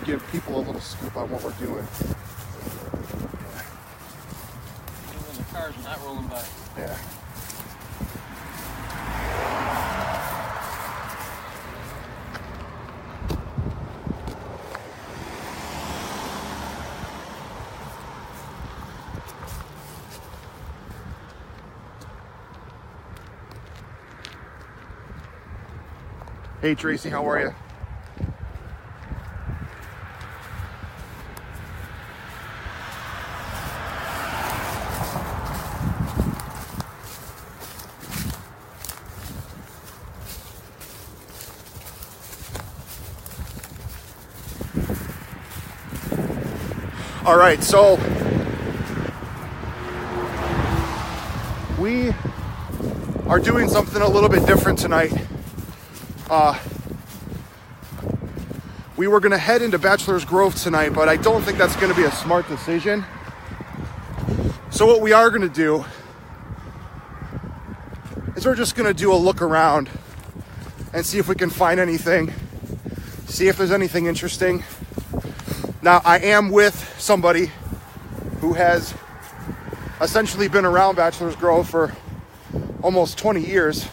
give people a little scoop on what we're doing. When the car's not rolling by. Yeah. Hey Tracy, how are you? All right, so we are doing something a little bit different tonight. We were gonna head into Bachelors Grove tonight, but I don't think that's gonna be a smart decision. So what we are gonna do is we're just gonna do a look around and see if we can find anything, see if there's anything interesting. Now, I am with somebody who has essentially been around Bachelors Grove for almost 20 years.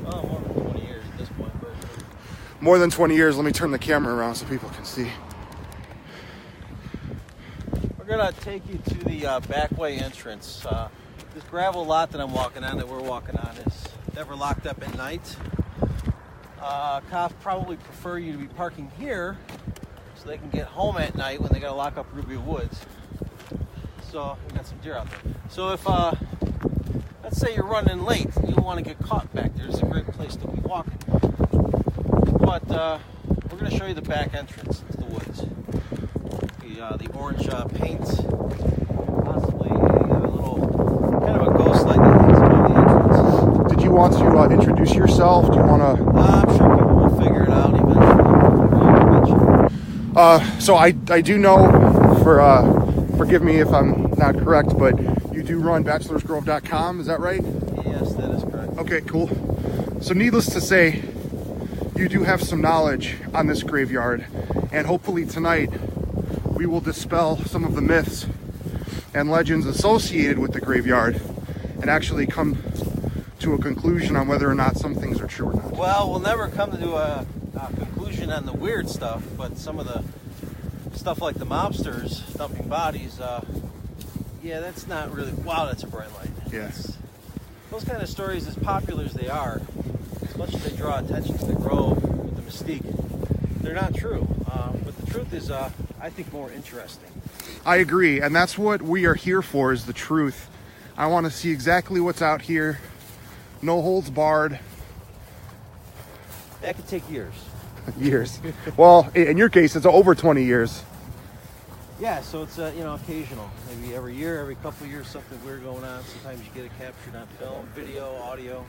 Oh, more than 20 years at this point. But... More than 20 years. Let me turn the camera around so people can see. We're going to take you to the backway entrance. This gravel lot that I'm walking on, that we're walking on, is never locked up at night. Cops probably prefer you to be parking here so they can get home at night when they got to lock up Ruby Woods. So we got some deer out there. So if, let's say you're running late and you want to get caught back there, it's a great place to be walking. But we're going to show you the back entrance to the woods. The orange paint, possibly a little kind of a ghost light that hangs above the entrance. Did you want to introduce yourself? Do you want to? I'm sure people will figure it out eventually. So I do know, forgive me if I'm not correct, but you do run bachelorsgrove.com, is that right? Yes, that is correct. Okay, cool. So needless to say, you do have some knowledge on this graveyard, and hopefully tonight we will dispel some of the myths and legends associated with the graveyard and actually come to a conclusion on whether or not some things are true or not. Well, we'll never come to a conclusion on the weird stuff, but some of the stuff like the mobsters dumping bodies, yeah, that's not really, wow, that's a bright light. Yes. Those kind of stories, as popular as they are, as much as they draw attention to the Grove with the mystique, they're not true. But the truth is, I think, more interesting. I agree, and that's what we are here for, is the truth. I want to see exactly what's out here. No holds barred. That could take years. Years. Well, in your case, it's over 20 years. Yeah, so it's occasional. Maybe every year, every couple of years, something weird going on. Sometimes you get it captured on film, video, audio.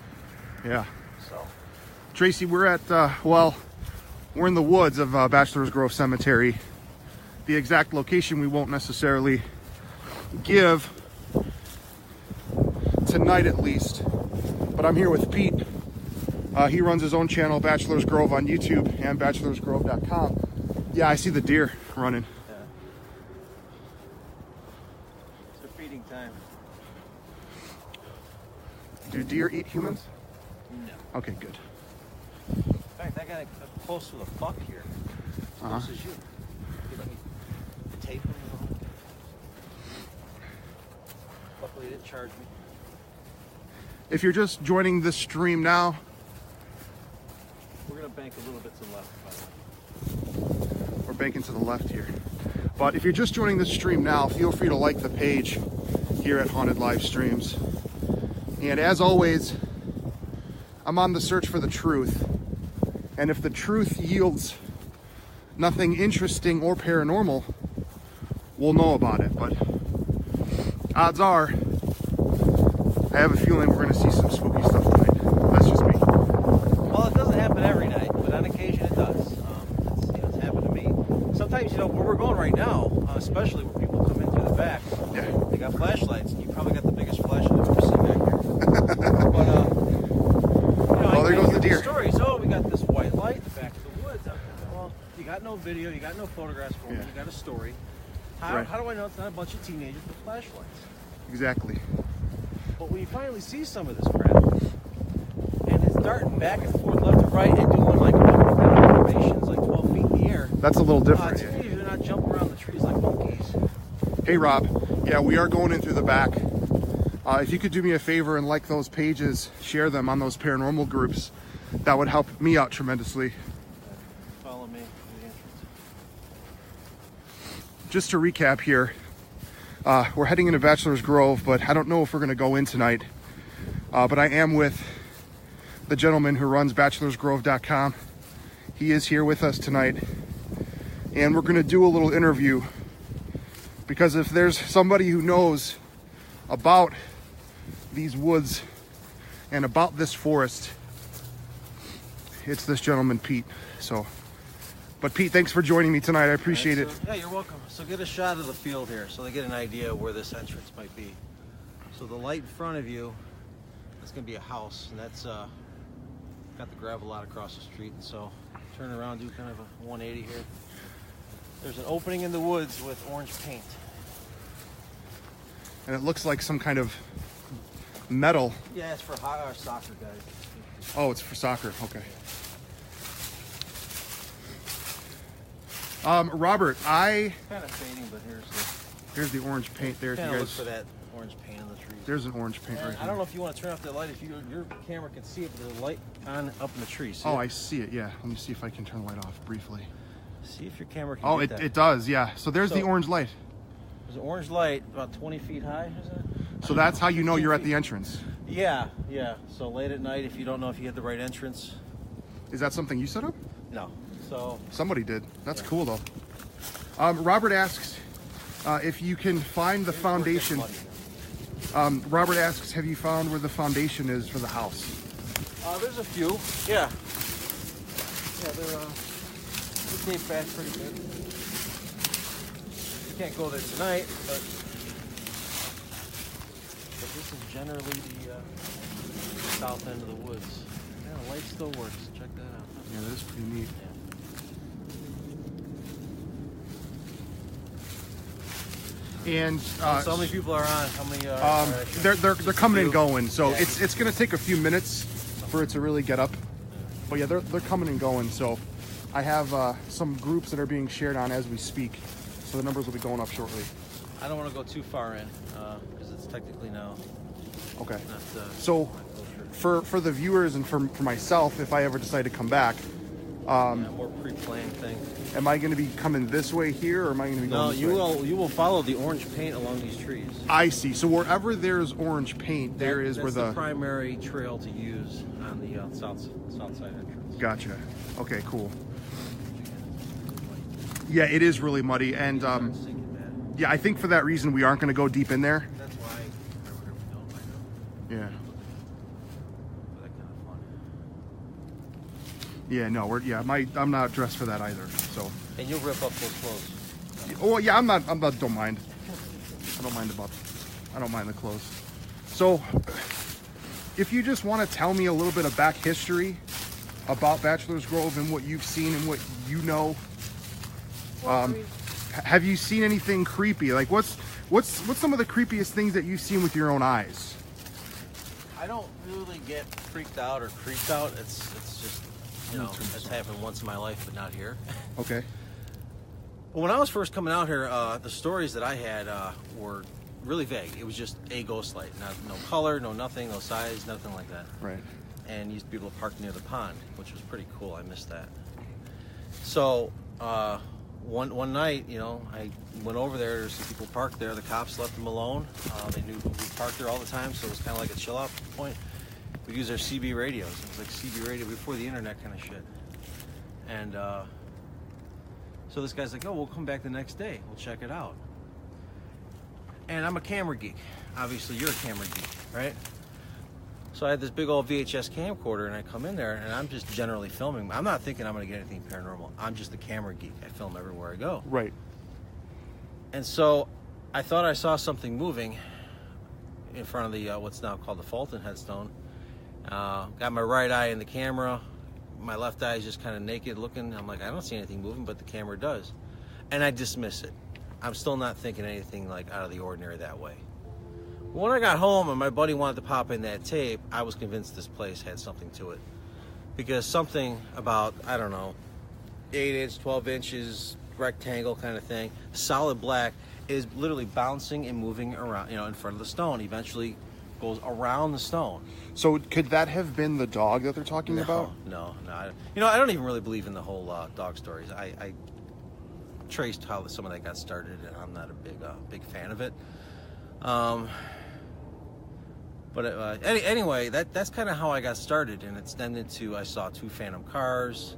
Yeah. So, Tracy, we're at we're in the woods of Bachelors Grove Cemetery. The exact location we won't necessarily give tonight, at least. But I'm here with Pete. He runs his own channel, Bachelors Grove, on YouTube and bachelorsgrove.com. Yeah, I see the deer running. yeah. It's their feeding time. Do deer eat humans? No. Okay, good. In fact, I got close to the buck here. As close as you. You let me tape him. Luckily, it didn't charge me. If you're just joining this stream now, We're going to bank a little bit to the left, by the way. we're banking to the left here. But if you're just joining this stream now, feel free to like the page here at Haunted Live Streams. And as always, I'm on the search for the truth. And if the truth yields nothing interesting or paranormal, we'll know about it. But odds are, I have a feeling we're going to see some spooky stuff tonight. That's just me. Well, it doesn't happen every night, but on occasion it does. It's happened to me. Sometimes, where we're going right now, especially where people come in through the back, Yeah. they got flashlights, and you probably got the biggest flashlight I've ever seen back here. But, there goes the deer. Stories. Oh, we got this white light in the back of the woods. Well, You got no video, you got no photographs for me, you got a story. How do I know it's not a bunch of teenagers with flashlights? Exactly. But when you finally see some of this crap, and it's darting back and forth, left and right, and doing like formations like 12 feet in the air. That's a little different. Teenagers are not jumping around the trees like monkeys. Hey Rob, yeah, we are going in through the back. If you could do me a favor and like those pages, share them on those paranormal groups, that would help me out tremendously. Follow me to the entrance. Just to recap here, we're heading into Bachelors Grove, but I don't know if we're going to go in tonight. But I am with the gentleman who runs bachelorsgrove.com. He is here with us tonight, and we're going to do a little interview, because if there's somebody who knows about these woods and about this forest, it's this gentleman, Pete. But Pete, thanks for joining me tonight. I appreciate it. Yeah, you're welcome. So get a shot of the field here so they get an idea where this entrance might be. So the light in front of you, that's going to be a house, and that's got the gravel lot across the street. And so turn around, do kind of a 180 here. There's an opening in the woods with orange paint. And it looks like some kind of metal. Yeah, it's for our soccer guys. Oh, it's for soccer. Okay. Robert, Kind of fading, but here's the orange paint there. Kind of look for that orange paint on the trees. There's an orange paint right here. I don't know if you want to turn off that light. If your camera can see it, but there's a light on up in the trees. See I see it. Yeah. Let me see if I can turn the light off briefly. See if your camera can. Oh, get that. it does. Yeah. So there's the orange light. There's an orange light about 20 feet high, isn't it? So that's how you know you're at the entrance. Yeah. So late at night, if you don't know if you had the right entrance. Is that something you set up? No. So somebody did. That's cool though. Robert asks if you can find the foundation. Robert asks, have you found where the foundation is for the house? There's a few. Yeah. They're they date back pretty good. You can't go there tonight, but this is generally the south end of the woods. Yeah, the light still works. Check that out. Yeah, that is pretty neat. And so many people are on. How many? They're coming and going. So it's going to take a few minutes for it to really get up. But yeah, they're coming and going. So I have some groups that are being shared on as we speak. So the numbers will be going up shortly. I don't want to go too far in because it's technically now. Okay. Not, so for the viewers and for myself, if I ever decide to come back, more pre-planned thing. Am I going to be coming this way here, or am I going to be going this way? No, you will follow the orange paint along these trees. I see. So wherever there's orange paint, that's where the primary trail to use on the south side entrance. Gotcha. Okay, cool. Yeah, it is really muddy, and yeah, I think for that reason we aren't going to go deep in there. That's why I Yeah. that kind of fun. Yeah, no, I'm not dressed for that either. So. And you'll rip up those clothes. Oh yeah, don't mind. I don't mind the clothes. So, if you just want to tell me a little bit of back history about Bachelors Grove and what you've seen and what you know. Have you seen anything creepy? Like what's some of the creepiest things that you've seen with your own eyes? I don't really get freaked out or creeped out. It's just, it's happened once in my life, but not here. Okay. Well, when I was first coming out here, the stories that I had were really vague. It was just a ghost light, no color, no nothing, no size, nothing like that. Right. And used to be able to park near the pond, which was pretty cool. I missed that. So one night, I went over there. There's some people parked there. The cops left them alone. They knew we parked there all the time, so it was kind of like a chill out point. We used our CB radios. It was like CB radio before the internet kind of shit. And so this guy's like, "Oh, we'll come back the next day. We'll check it out." And I'm a camera geek. Obviously, you're a camera geek, right? So I had this big old VHS camcorder, and I come in there, and I'm just generally filming. I'm not thinking I'm going to get anything paranormal. I'm just a camera geek. I film everywhere I go. Right. And so I thought I saw something moving in front of the what's now called the Fulton headstone. Got my right eye in the camera, my left eye is just kind of naked looking. I'm like, I don't see anything moving, but the camera does. And I dismiss it. I'm still not thinking anything like out of the ordinary that way. When I got home and my buddy wanted to pop in that tape, I was convinced this place had something to it. Because something about, I don't know, 8 inch, 12 inches, rectangle kind of thing, solid black, is literally bouncing and moving around, in front of the stone. Eventually goes around the stone. So could that have been the dog that they're talking about? No. I don't even really believe in the whole dog stories. I traced how some of that got started, and I'm not a big fan of it. But anyway, that's kind of how I got started, and it's then into I saw 2 phantom cars.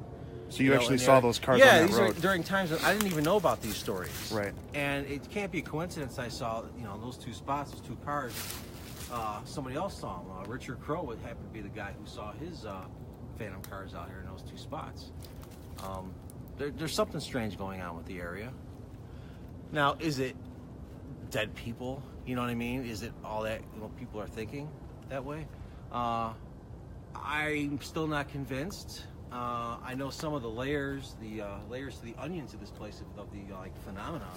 So you actually saw those cars on that these road? are during times that I didn't even know about these stories. Right. And it can't be a coincidence I saw, those 2 spots, those 2 cars. Somebody else saw them. Richard Crow would happen to be the guy who saw his phantom cars out here in those 2 spots. There's something strange going on with the area. Now, is it dead people? You know what I mean? Is it all that people are thinking that way? I'm still not convinced. I know some of the layers to the onion to this place of the phenomenon.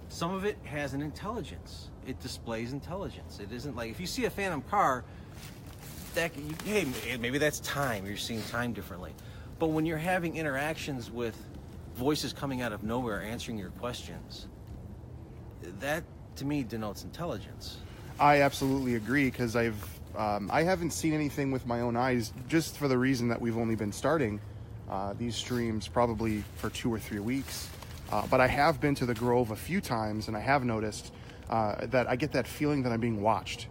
Some of it has an intelligence. It displays intelligence. It isn't like if you see a phantom car, hey, maybe that's time. You're seeing time differently. But when you're having interactions with voices coming out of nowhere answering your questions, that to me denotes intelligence. I absolutely agree, because I haven't seen anything with my own eyes, just for the reason that we've only been starting these streams probably for 2 or 3 weeks. But I have been to the Grove a few times, and I have noticed that I get that feeling that I'm being watched.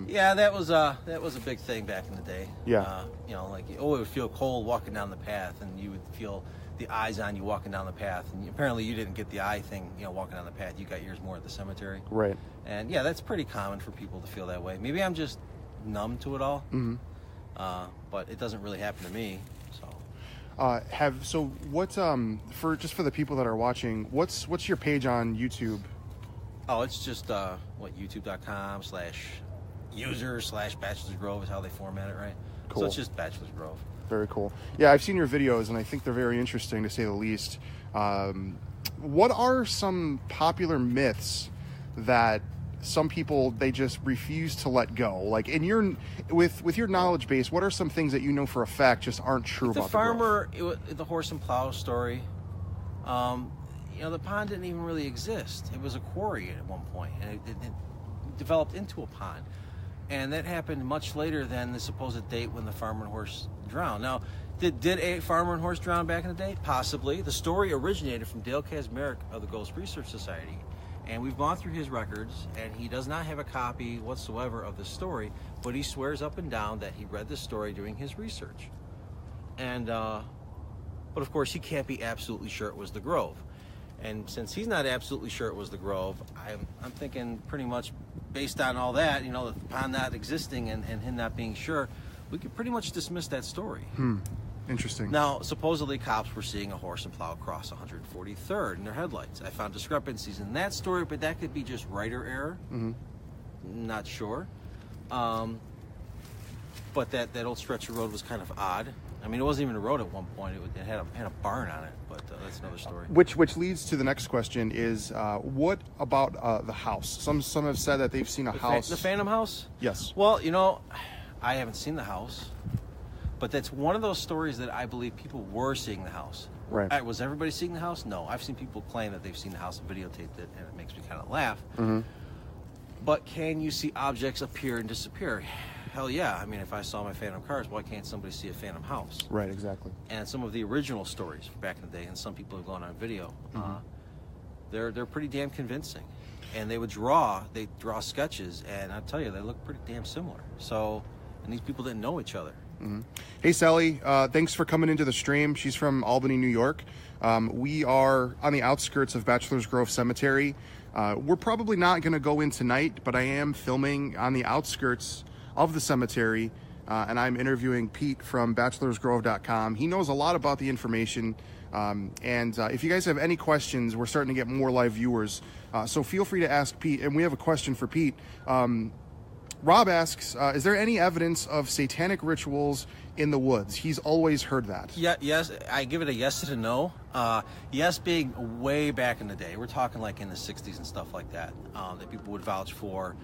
Yeah, that was a big thing back in the day. Yeah. It would feel cold walking down the path, and you would feel the eyes on you walking down the path. And apparently you didn't get the eye thing, walking down the path. You got yours more at the cemetery. Right. And yeah, that's pretty common for people to feel that way. Maybe I'm just numb to it all. Mm-hmm. But it doesn't really happen to me. So. For the people that are watching, what's your page on YouTube? Oh, it's just youtube.com/user/Bachelors Grove is how they format it, right? Cool. So it's just Bachelors Grove. Very cool. Yeah, I've seen your videos, and I think they're very interesting, to say the least. What are some popular myths that some people, they just refuse to let go? Like, with your knowledge base, what are some things that you know for a fact just aren't true about the farmer, the horse and plow story? The pond didn't even really exist. It was a quarry at one point, and it developed into a pond. And that happened much later than the supposed date when the farmer and horse drowned. Now, did a farmer and horse drown back in the day? Possibly. The story originated from Dale Kazmarek of the Ghost Research Society. And we've gone through his records, and he does not have a copy whatsoever of the story, but he swears up and down that he read the story during his research. And, but of course, he can't be absolutely sure it was the Grove. And since he's not absolutely sure it was the Grove, I'm thinking pretty much based on all that, the pond not existing and him not being sure, we could pretty much dismiss that story. Interesting. Now, supposedly cops were seeing a horse and plow cross 143rd in their headlights. I found discrepancies in that story, but that could be just writer error. Mm-hmm. Not sure. But that old stretch of road was kind of odd. I mean, it wasn't even a road at one point. It had a barn on it, but that's another story. Which leads to the next question is, what about the house? Some have said that they've seen a house. The Phantom House? Yes. Well, I haven't seen the house, but that's one of those stories that I believe people were seeing the house. Right. Was everybody seeing the house? No. I've seen people claim that they've seen the house and videotaped it, and it makes me kind of laugh. Mm-hmm. But can you see objects appear and disappear? Hell yeah. I mean, if I saw my phantom cars, why can't somebody see a phantom house? Right, exactly. And some of the original stories from back in the day, and some people have gone on video, they're pretty damn convincing. And they draw sketches, and I tell you, they look pretty damn similar. So, and these people didn't know each other. Mm-hmm. Hey, Sally, thanks for coming into the stream. She's from Albany, New York. We are on the outskirts of Bachelors Grove Cemetery. We're probably not going to go in tonight, but I am filming on the outskirts of the cemetery, and I'm interviewing Pete from bachelorsgrove.com. He knows a lot about the information, and if you guys have any questions, we're starting to get more live viewers, so feel free to ask Pete. And we have a question for Pete. Rob asks, is there any evidence of satanic rituals in the woods? He's always heard that. Yeah, yes, I give it a yes and a no. Yes being way back in the day. We're talking like in the 60s and stuff like that, that people would vouch for.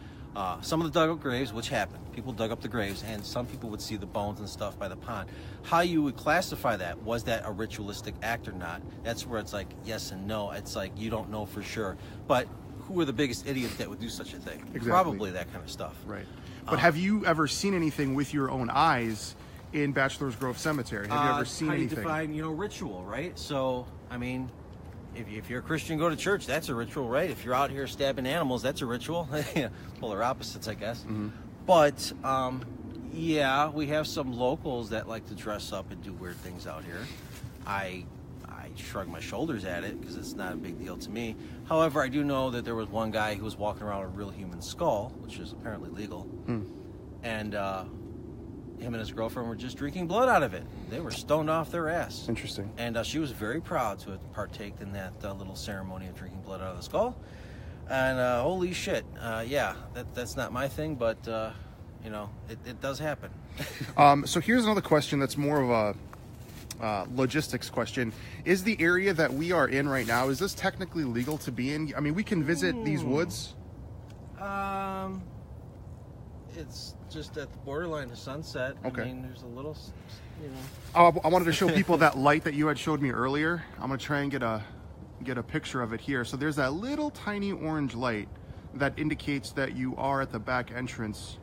Some of the dug up graves, which happened. People dug up the graves, and some people would see the bones and stuff by the pond. How you would classify that, was that a ritualistic act or not? That's where it's like yes and no. It's like you don't know for sure. But who are the biggest idiots that would do such a thing? Exactly. Probably that kind of stuff. Right. But have you ever seen anything with your own eyes in Bachelors Grove Cemetery? Have you ever seen how anything? How you define, ritual, right? So, I mean, if you're a Christian, go to church, that's a ritual, right? If you're out here stabbing animals, that's a ritual. Polar opposites, I guess. Mm-hmm. But, yeah, we have some locals that like to dress up and do weird things out here. I shrug my shoulders at it because it's not a big deal to me. However, I do know that there was one guy who was walking around with a real human skull, which is apparently legal. And him and his girlfriend were just drinking blood out of it. They were stoned off their ass. Interesting. And she was very proud to have partaked in that little ceremony of drinking blood out of the skull. And holy shit, yeah, that's not my thing, but it does happen. So here's another question that's more of a logistics question. Is the area that we are in right now, is this technically legal to be in? I mean, we can visit these woods? It's just at the borderline of Sunset. Okay. I mean, there's a little, I wanted to show people that light that you had showed me earlier. I'm going to try and get a picture of it here. So there's that little tiny orange light that indicates that you are at the back entrance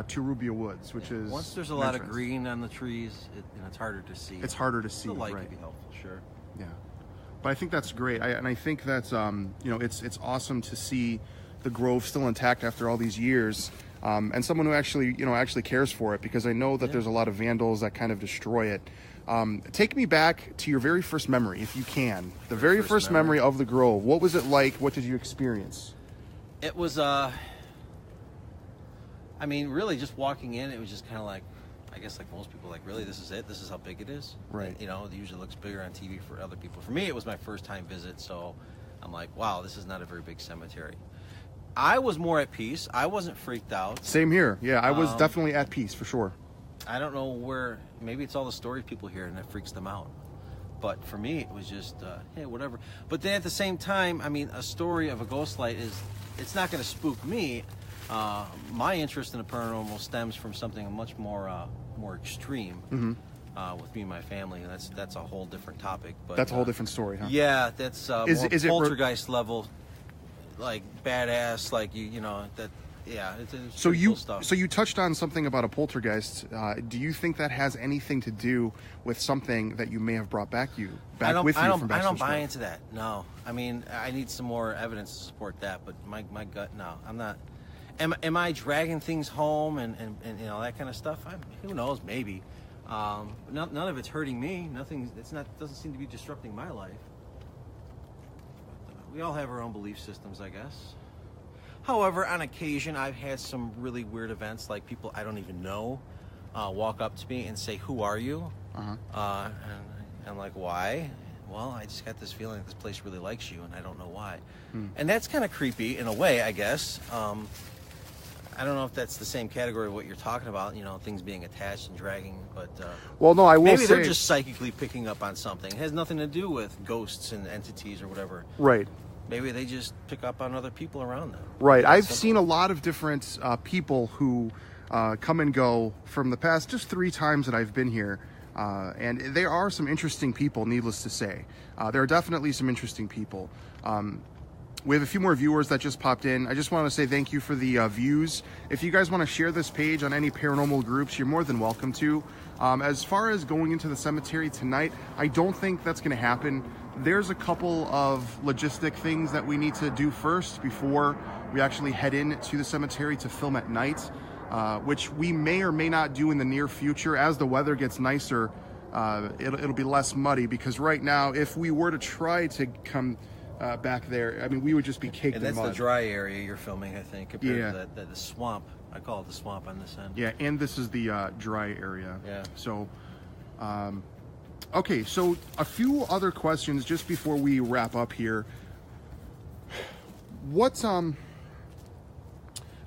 to Rubia Woods, which is once there's a lot of green on the trees, it's harder to see. It's harder to see. The light right. could be helpful, sure. Yeah, but I think that's great. I think that's it's awesome to see the Grove still intact after all these years, and someone who actually cares for it, because I know that there's a lot of vandals that kind of destroy it. Take me back to your very first memory, if you can. The very first memory of the Grove. What was it like? What did you experience? It was I mean, really, just walking in, it was just kind of like, I guess like most people, like, really, this is it? This is how big it is? Right. It usually looks bigger on TV for other people. For me, it was my first time visit, so I'm like, wow, this is not a very big cemetery. I was more at peace. I wasn't freaked out. Same here. Yeah, I was definitely at peace, for sure. I don't know where, maybe it's all the story people hear and that freaks them out. But for me, it was just, hey, whatever. But then at the same time, I mean, a story of a ghost light it's not going to spook me. My interest in the paranormal stems from something much more extreme with me and my family, and that's a whole different topic. But that's a whole different story, huh? Yeah, that's is more it poltergeist level, like badass, like that. Yeah, it's so cool stuff. So you touched on something about a poltergeist. Do you think that has anything to do with something that you may have brought with you from Bachelors Grove? I don't buy into that. No, I mean, I need some more evidence to support that. But my gut, no, I'm not. Am I dragging things home and that kind of stuff? Who knows? Maybe. None of it's hurting me. Doesn't seem to be disrupting my life. We all have our own belief systems, I guess. However, on occasion, I've had some really weird events, like people I don't even know walk up to me and say, "Who are you?" And I'm like, "Why?" Well, I just got this feeling that this place really likes you, and I don't know why. And that's kind of creepy in a way, I guess. I don't know if that's the same category of what you're talking about, things being attached and dragging, but well, no, I will maybe say they're just psychically picking up on something. It has nothing to do with ghosts and entities or whatever. Right. Maybe they just pick up on other people around them. Right. I've seen a lot of different people who come and go from the past just 3 times that I've been here. And there are some interesting people, needless to say. There are definitely some interesting people. We have a few more viewers that just popped in. I just want to say thank you for the views. If you guys want to share this page on any paranormal groups, you're more than welcome to. As far as going into the cemetery tonight, I don't think that's going to happen. There's a couple of logistic things that we need to do first before we actually head in to the cemetery to film at night, which we may or may not do in the near future. As the weather gets nicer, it'll be less muddy, because right now, if we were to try to come back there, I mean, we would just be caked in mud. And that's the dry area you're filming, I think, compared to the swamp. I call it the swamp on this end. Yeah, and this is the dry area. Yeah. So, okay, so a few other questions just before we wrap up here.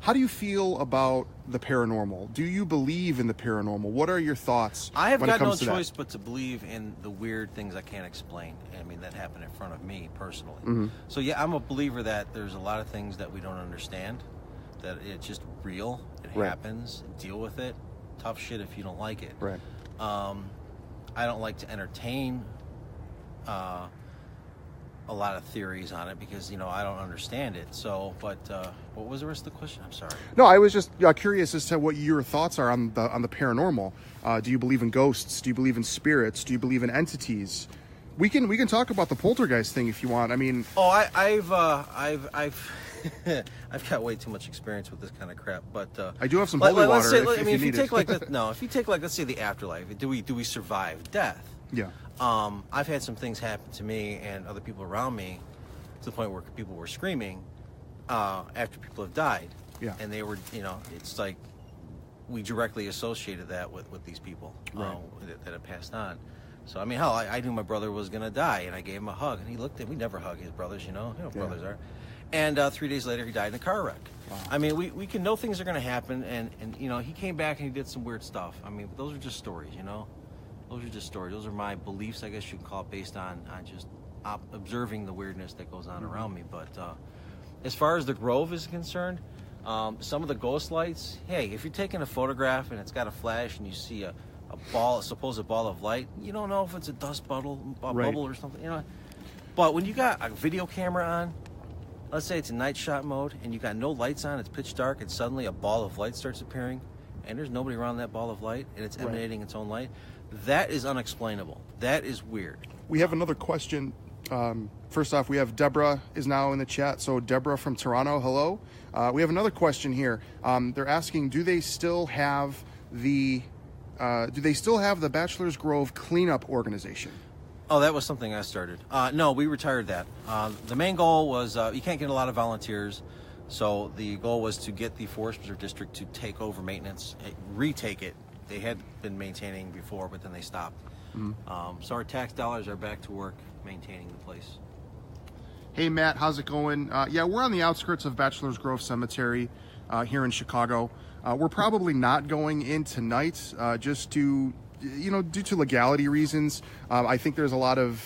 How do you feel about the paranormal? Do you believe in the paranormal? What are your thoughts? I have when got it no comes to choice that? but to believe in the weird things I can't explain. I mean, that happened in front of me personally. Mm-hmm. So yeah, I'm a believer that there's a lot of things that we don't understand, that it's just real. It Right. happens. Deal with it. Tough shit if you don't like it. Right. I don't like to entertain a lot of theories on it because I don't understand it. So, but what was the rest of the question? I'm sorry. No, I was just curious as to what your thoughts are on the paranormal. Do you believe in ghosts? Do you believe in spirits? Do you believe in entities? We can talk about the poltergeist thing if you want. I mean, I've I've got way too much experience with this kind of crap. But I do have some holy let's water. say, if you if you need take it. if you take let's say the afterlife, do we survive death? Yeah. I've had some things happen to me and other people around me to the point where people were screaming after people have died. Yeah. And they were, it's like we directly associated that with these people Right. that have passed on. So, I mean, hell, I knew my brother was going to die, and I gave him a hug. And he looked at me. We never hug his brothers, brothers are. And 3 days later, he died in a car wreck. Wow. I mean, we can know things are going to happen. And he came back and he did some weird stuff. I mean, but those are just stories, Those are just stories. Those are my beliefs, I guess you can call it, based on just observing the weirdness that goes on around me. But as far as the Grove is concerned, some of the ghost lights, hey, if you're taking a photograph and it's got a flash and you see a supposed ball of light, you don't know if it's a dust bubble or something, But when you got a video camera on, let's say it's in night shot mode, and you got no lights on, it's pitch dark, and suddenly a ball of light starts appearing, and there's nobody around that ball of light, and it's emanating its own light, that is unexplainable. That is weird. We have another question. First off, we have Deborah is now in the chat. So Deborah from Toronto, hello. We have another question here. They're asking, do they still have the Bachelors Grove cleanup organization? Oh, that was something I started. No, we retired that. The main goal was you can't get a lot of volunteers, so the goal was to get the Forest Preserve District to take over maintenance, retake it. They had been maintaining before, but then they stopped. Mm-hmm. So our tax dollars are back to work maintaining the place. Hey, Matt, how's it going? Yeah, we're on the outskirts of Bachelors Grove Cemetery here in Chicago. We're probably not going in tonight just due to legality reasons. I think there's a lot of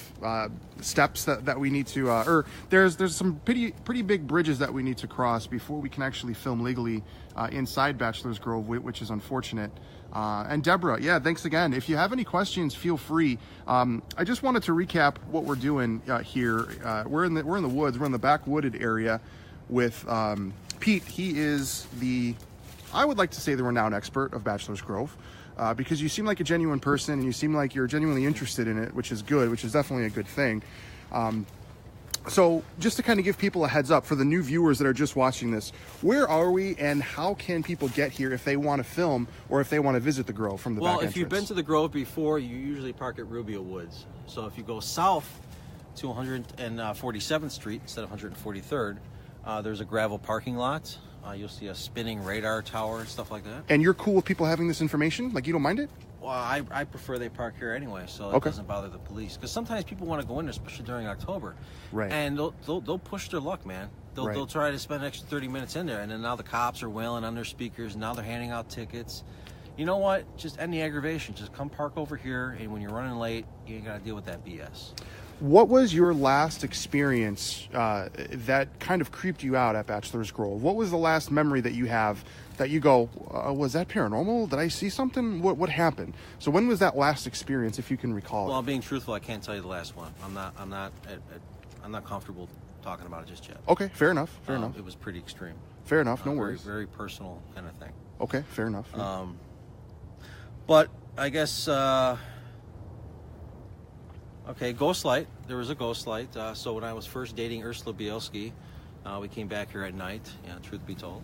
steps that we need to, or there's some pretty big bridges that we need to cross before we can actually film legally inside Bachelors Grove, which is unfortunate. And Deborah, yeah, thanks again. If you have any questions, feel free. I just wanted to recap what we're doing here. We're in the woods. We're in the backwooded area with Pete. He is I would like to say the renowned expert of Bachelors Grove. Because you seem like a genuine person and you seem like you're genuinely interested in it, which is good, which is definitely a good thing. So just to kind of give people a heads up for the new viewers that are just watching this, where are we and how can people get here if they want to film or if they want to visit the Grove from the back entrance? Well, if you've been to the Grove before, you usually park at Rubio Woods. So if you go south to 147th Street instead of 143rd, there's a gravel parking lot. You'll see a spinning radar tower and stuff like that. And you're cool with people having this information? Like, you don't mind it? Well, I prefer they park here anyway, so it doesn't bother the police. Because sometimes people want to go in there, especially during October. Right. And they'll push their luck, man. They'll try to spend an extra 30 minutes in there, and then now the cops are wailing on their speakers, and now they're handing out tickets. You know what? Just end the aggravation. Just come park over here, and when you're running late, you ain't got to deal with that BS. What was your last experience that kind of creeped you out at Bachelors Grove? What was the last memory that you have that you go, was that paranormal? Did I see something? What happened? So when was that last experience, if you can recall? Well, being truthful, I can't tell you the last one. I'm not comfortable talking about it just yet. Okay, fair enough. Fair enough. It was pretty extreme. Fair enough. No worries. Very personal kind of thing. Okay, fair enough. But I guess. Okay, ghost light. There was a ghost light. So when I was first dating Ursula Bielski, we came back here at night. Yeah, truth be told,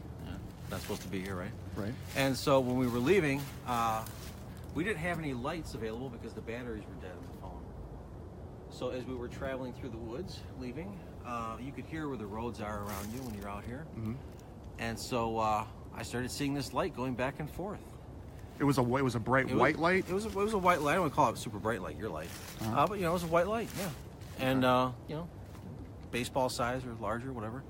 not supposed to be here, right? Right. And so when we were leaving, we didn't have any lights available because the batteries were dead on the phone. So as we were traveling through the woods, leaving, you could hear where the roads are around you when you're out here. Mm-hmm. And so I started seeing this light going back and forth. It was a bright white light? It was a white light. I don't want to call it super bright like your light. Uh-huh. But, it was a white light, yeah. And, baseball size or larger, whatever.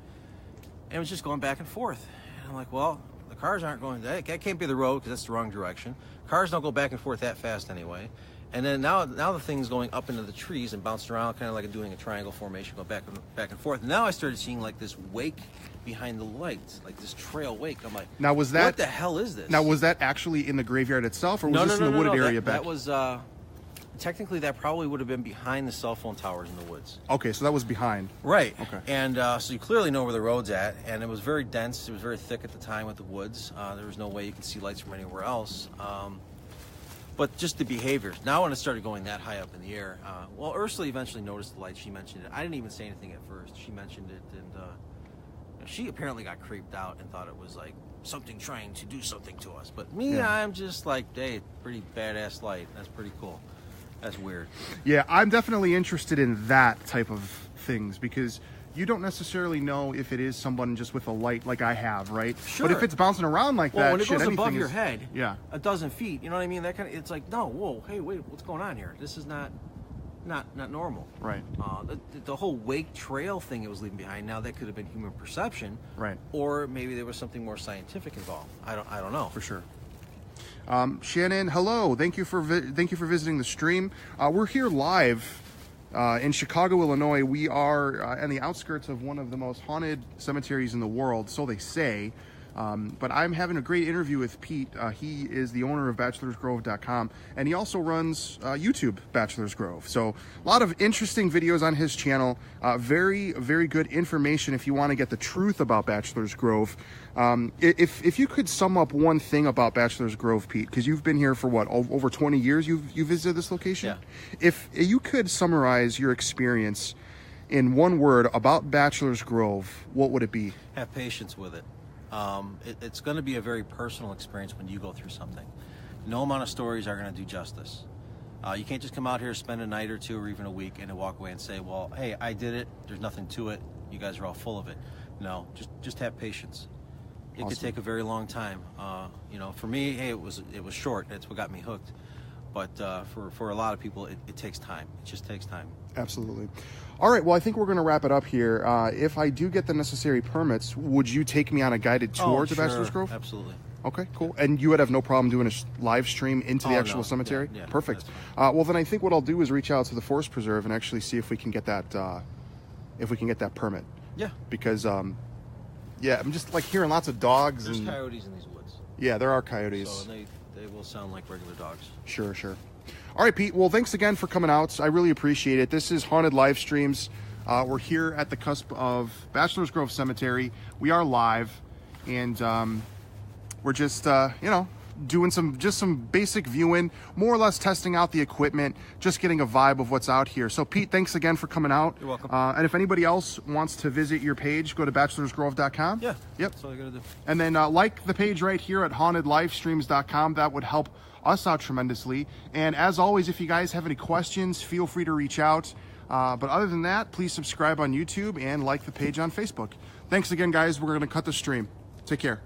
And it was just going back and forth. And I'm like, well, the cars aren't going, that can't be the road because that's the wrong direction. Cars don't go back and forth that fast anyway. And then now the thing's going up into the trees and bouncing around, kind of like doing a triangle formation, going back and forth. And now I started seeing like this wake behind the lights, like this trail wake. I'm like, now was that, what the hell is this? Now was that actually in the graveyard itself, or was this in the wooded area back? That was technically that probably would have been behind the cell phone towers in the woods. Okay, so that was behind. Right. Okay. And so you clearly know where the road's at, and it was very dense. It was very thick at the time with the woods. There was no way you could see lights from anywhere else. But just the behaviors. Now when it started going that high up in the air, well, Ursula eventually noticed the light. She mentioned it. I didn't even say anything at first. She mentioned it, and she apparently got creeped out and thought it was like something trying to do something to us. But me, yeah. I'm just like, hey, pretty badass light. That's pretty cool. That's weird. Yeah, I'm definitely interested in that type of things because you don't necessarily know if it is someone just with a light like I have, right? Sure. But if it's bouncing around like that, when it goes above your is, head, yeah, a dozen feet, you know what I mean? That kind of, it's like, no, whoa, hey, wait, what's going on here? This is not normal. Right. The whole wake trail thing it was leaving behind. Now that could have been human perception, right? Or maybe there was something more scientific involved. I don't know for sure. Shannon, hello. Thank you for visiting the stream. We're here live in Chicago, Illinois. We are on the outskirts of one of the most haunted cemeteries in the world, so they say. But I'm having a great interview with Pete. He is the owner of bachelorsgrove.com, and he also runs YouTube Bachelors Grove. So a lot of interesting videos on his channel. Very, very good information if you want to get the truth about Bachelors Grove. If you could sum up one thing about Bachelors Grove, Pete, because you've been here for what, over 20 years you visited this location? Yeah. If you could summarize your experience in one word about Bachelors Grove, what would it be? Have patience with it. It's going to be a very personal experience when you go through something. No amount of stories are going to do justice. You can't just come out here, spend a night or two or even a week and then walk away and say, well, hey, I did it. There's nothing to it. You guys are all full of it. No, just have patience. It Awesome. could take a very long time. For me, hey, it was short. That's what got me hooked. But for a lot of people, it takes time. It just takes time. Absolutely. All right, well, I think we're going to wrap it up here. If I do get the necessary permits, would you take me on a guided tour to Bachelors Grove? Absolutely. Okay, cool. And you would have no problem doing a live stream into the actual cemetery? Yeah, perfect. Well, then I think what I'll do is reach out to the Forest Preserve and actually see if we can get that permit. Yeah. Because, I'm just like hearing lots of dogs. There's coyotes in these woods. Yeah, there are coyotes. So they will sound like regular dogs. Sure. All right, Pete. Well, thanks again for coming out. I really appreciate it. This is Haunted Live Streams. We're here at the cusp of Bachelors Grove Cemetery. We are live, and we're just, doing some basic viewing, more or less testing out the equipment, just getting a vibe of what's out here. So, Pete, thanks again for coming out. You're welcome. And if anybody else wants to visit your page, go to bachelorsgrove.com. Yeah. Yep. That's all you got to do. And then like the page right here at hauntedlivestreams.com. That would help us out tremendously. And as always, if you guys have any questions, feel free to reach out. But other than that, please subscribe on YouTube and like the page on Facebook. Thanks again, guys. We're going to cut the stream. Take care.